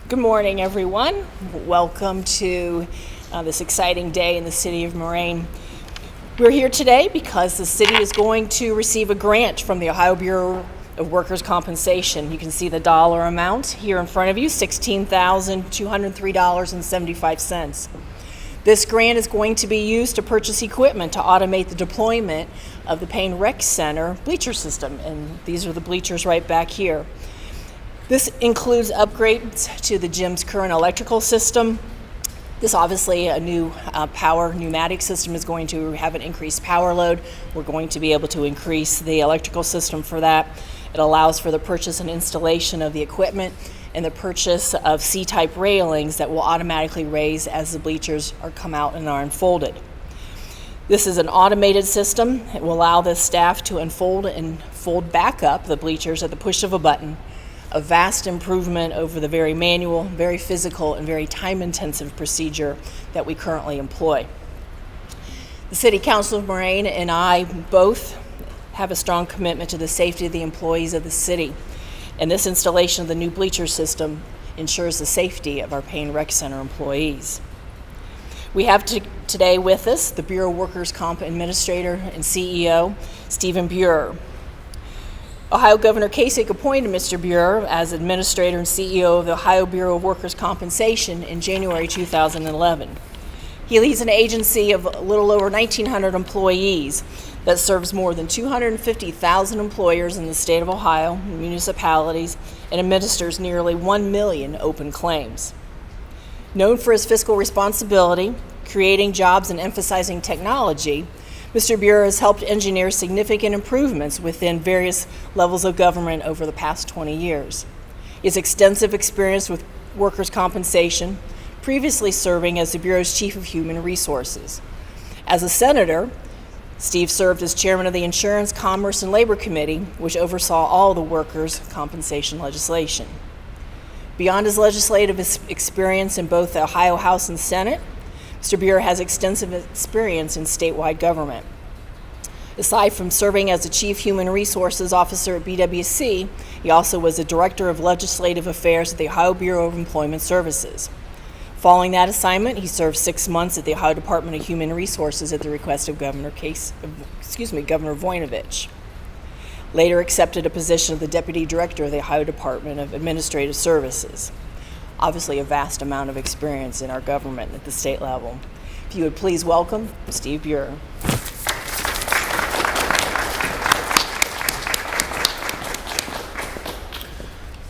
Good morning, everyone. Welcome to this exciting day in the City of Moraine. We're here today because the city is going to receive a grant from the Ohio Bureau of Workers' Compensation. You can see the dollar amount here in front of you, $16,203.75. This grant is going to be used to purchase equipment to automate the deployment of the Payne Rec Center bleacher system, and these are the bleachers right back here. This includes upgrades to the gym's current electrical system. This obviously a new power pneumatic system is going to have an increased power load. We're going to be able to increase the electrical system for that. It allows for the purchase and installation of the equipment and the purchase of C-type railings that will automatically raise as the bleachers come out and are unfolded. This is an automated system. It will allow the staff to unfold and fold back up the bleachers at the push of a button. A vast improvement over the very manual, very physical, and very time-intensive procedure that we currently employ. The City Council of Moraine and I both have a strong commitment to the safety of the employees of the city, and this installation of the new bleacher system ensures the safety of our Payne Rec Center employees. We have today with us the Bureau of Workers' Comp Administrator and CEO, Stephen Buer. Ohio Governor Kasich appointed Mr. Buer as Administrator and CEO of the Ohio Bureau of Workers' Compensation in January 2011. He leads an agency of a little over 1,900 employees that serves more than 250,000 employers in the state of Ohio, municipalities, and administers nearly 1 million open claims. Known for his fiscal responsibility, creating jobs, and emphasizing technology, Mr. Buer has helped engineer significant improvements within various levels of government over the past 20 years. He has extensive experience with workers' compensation, previously serving as the Bureau's Chief of Human Resources. As a senator, Steve served as chairman of the Insurance, Commerce, and Labor Committee, which oversaw all the workers' compensation legislation. Beyond his legislative experience in both the Ohio House and Senate, Mr. Buer has extensive experience in statewide government. Aside from serving as the Chief Human Resources Officer at BWC, he also was the Director of Legislative Affairs at the Ohio Bureau of Employment Services. Following that assignment, he served 6 months at the Ohio Department of Human Resources at the request of Governor Voinovich. Later accepted a position of the Deputy Director of the Ohio Department of Administrative Services. Obviously a vast amount of experience in our government at the state level. If you would please welcome Steve Buer.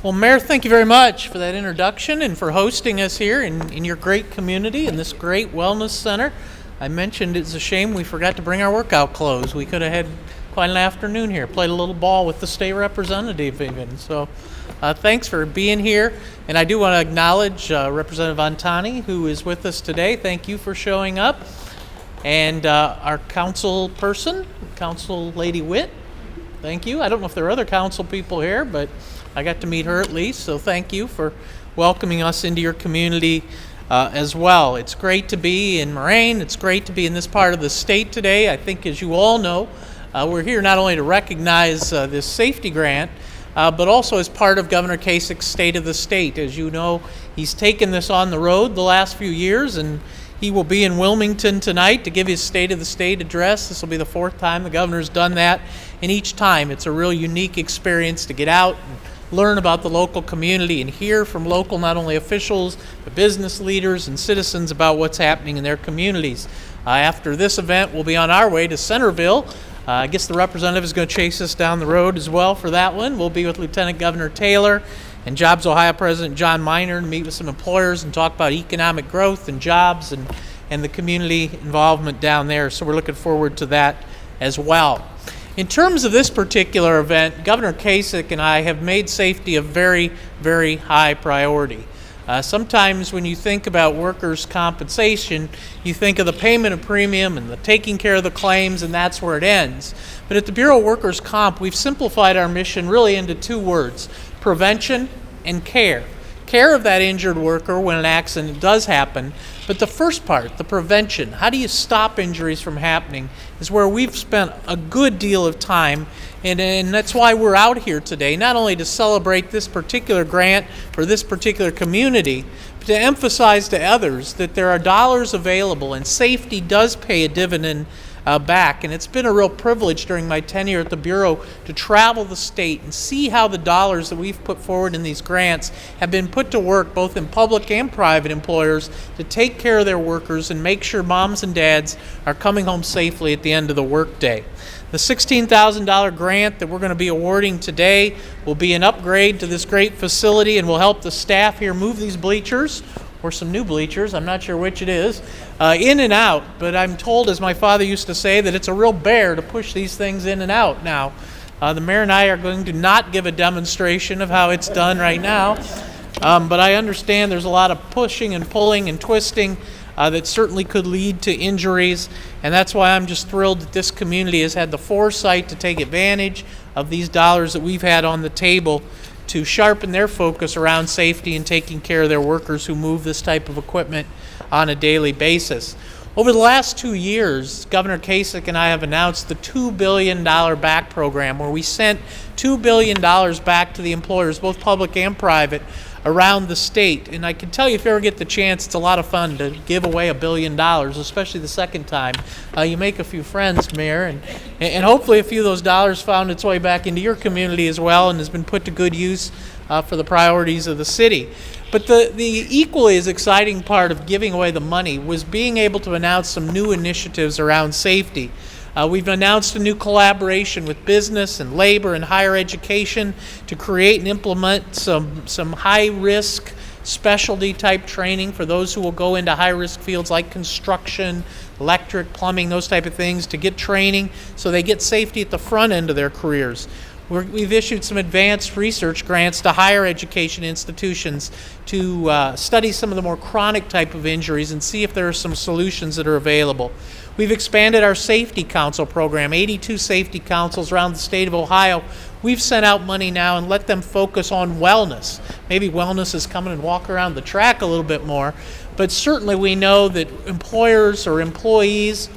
Well, Mayor, thank you very much for that introduction and for hosting us here in your great community, in this great wellness center. I mentioned it's a shame we forgot to bring our workout clothes. We could have had quite an afternoon here, played a little ball with the state representative even. So thanks for being here. And I do want to acknowledge Representative Antani, who is with us today. Thank you for showing up. And our council person, Council Lady Witt, thank you. I don't know if there are other council people here, but I got to meet her at least. So thank you for welcoming us into your community as well. It's great to be in Moraine. It's great to be in this part of the state today. I think, as you all know, we're here not only to recognize this safety grant, but also as part of Governor Kasich's State of the State. As you know, he's taken this on the road the last few years, and he will be in Wilmington tonight to give his State of the State address. This will be the 4th time the governor's done that, and each time it's a real unique experience to get out and learn about the local community and hear from local, not only officials, but business leaders and citizens about what's happening in their communities. After this event, we'll be on our way to Centerville. I guess the representative is going to chase us down the road as well for that one. We'll be with Lieutenant Governor Taylor and Jobs Ohio President John Miner and meet with some employers and talk about economic growth and jobs and the community involvement down there. So we're looking forward to that as well. In terms of this particular event, Governor Kasich and I have made safety a very, very high priority. Sometimes when you think about workers' compensation, you think of the payment of premium and the taking care of the claims, and that's where it ends. But at the Bureau of Workers' Comp, we've simplified our mission really into 2 words: prevention and care. Care of that injured worker when an accident does happen, But the first part, the prevention, how do you stop injuries from happening, is where we've spent a good deal of time, and that's why we're out here today, not only to celebrate this particular grant for this particular community, but to emphasize to others that there are dollars available, and safety does pay a dividend back. And it's been a real privilege during my tenure at the Bureau to travel the state and see how the dollars that we've put forward in these grants have been put to work both in public and private employers to take care of their workers and make sure moms and dads are coming home safely at the end of the workday. The $16,000 grant that we're going to be awarding today will be an upgrade to this great facility and will help the staff here move these bleachers, or some new bleachers, I'm not sure which it is, in and out. But I'm told, as my father used to say, that it's a real bear to push these things in and out now. The mayor and I are going to not give a demonstration of how it's done right now, but I understand there's a lot of pushing and pulling and twisting that certainly could lead to injuries, and that's why I'm just thrilled that this community has had the foresight to take advantage of these dollars that we've had on the table to sharpen their focus around safety and taking care of their workers who move this type of equipment on a daily basis. Over the last 2 years, Governor Kasich and I have announced the $2 billion back program, where we sent $2 billion back to the employers, both public and private, around the state. And I can tell you, if you ever get the chance, it's a lot of fun to give away $1 billion, especially the second time. You make a few friends, Mayor, and hopefully a few of those dollars found its way back into your community as well and has been put to good use for the priorities of the city. But the equally as exciting part of giving away the money was being able to announce some new initiatives around safety. We've announced a new collaboration with business and labor and higher education to create and implement some high-risk specialty type training for those who will go into high-risk fields like construction, electric, plumbing, those type of things, to get training so they get safety at the front end of their careers. We've issued some advanced research grants to higher education institutions to study some of the more chronic type of injuries and see if there are some solutions that are available. We've expanded our safety council program, 82 safety councils around the state of Ohio. We've sent out money now and let them focus on wellness. Maybe wellness is coming and walk around the track a little bit more, but certainly we know that employers or employees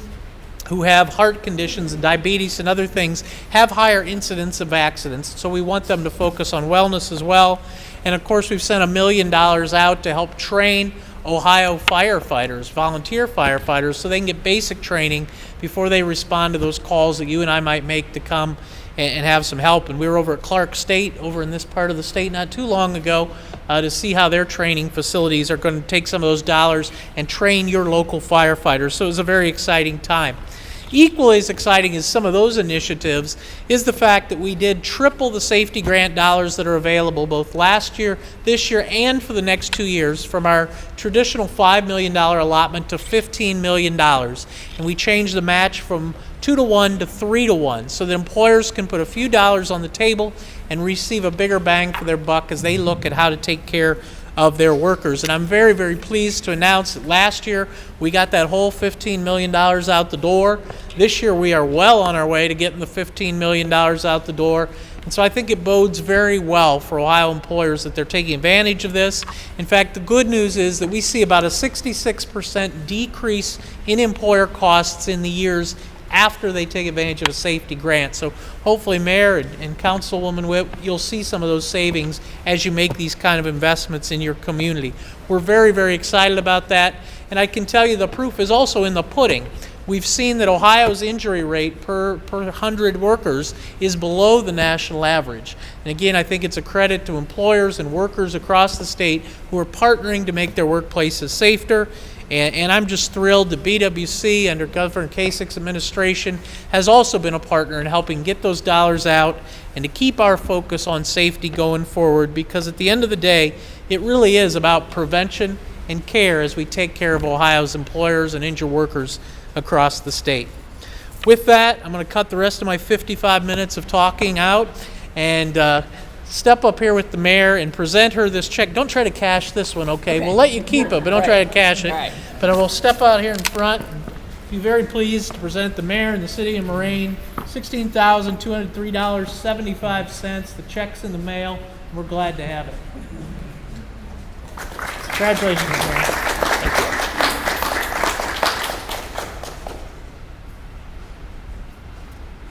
who have heart conditions and diabetes and other things have higher incidence of accidents, so we want them to focus on wellness as well. And of course, we've sent $1 million out to help train Ohio firefighters, volunteer firefighters, so they can get basic training before they respond to those calls that you and I might make to come and have some help. And we were over at Clark State, over in this part of the state not too long ago, to see how their training facilities are going to take some of those dollars and train your local firefighters. So it was a very exciting time. Equally as exciting as some of those initiatives is the fact that we did triple the safety grant dollars that are available both last year, this year, and for the next 2 years, from our traditional $5 million allotment to $15 million. And we changed the match from 2-to-1 to 3-to-1 so that employers can put a few dollars on the table and receive a bigger bang for their buck as they look at how to take care of their workers. And I'm very, very pleased to announce that last year we got that whole $15 million out the door. This year we are well on our way to getting the $15 million out the door. And so I think it bodes very well for Ohio employers that they're taking advantage of this. In fact, the good news is that we see about a 66% decrease in employer costs in the years after they take advantage of a safety grant. So hopefully, Mayor and Councilwoman Witt, you'll see some of those savings as you make these kind of investments in your community. We're very, very excited about that. And I can tell you the proof is also in the pudding. We've seen that Ohio's injury rate per 100 workers is below the national average. And again, I think it's a credit to employers and workers across the state who are partnering to make their workplaces safer. And I'm just thrilled that BWC, under Governor Kasich's administration, has also been a partner in helping get those dollars out and to keep our focus on safety going forward, because at the end of the day, it really is about prevention and care as we take care of Ohio's employers and injured workers across the state. With that, I'm going to cut the rest of my 55 minutes of talking out and step up here with the mayor and present her this check. Don't try to cash this one, okay? We'll let you keep it, but don't try to cash it. Right. But I will step out here in front and be very pleased to present the mayor and the City of Moraine $16,203.75. The check's in the mail. We're glad to have it. Congratulations, Mayor.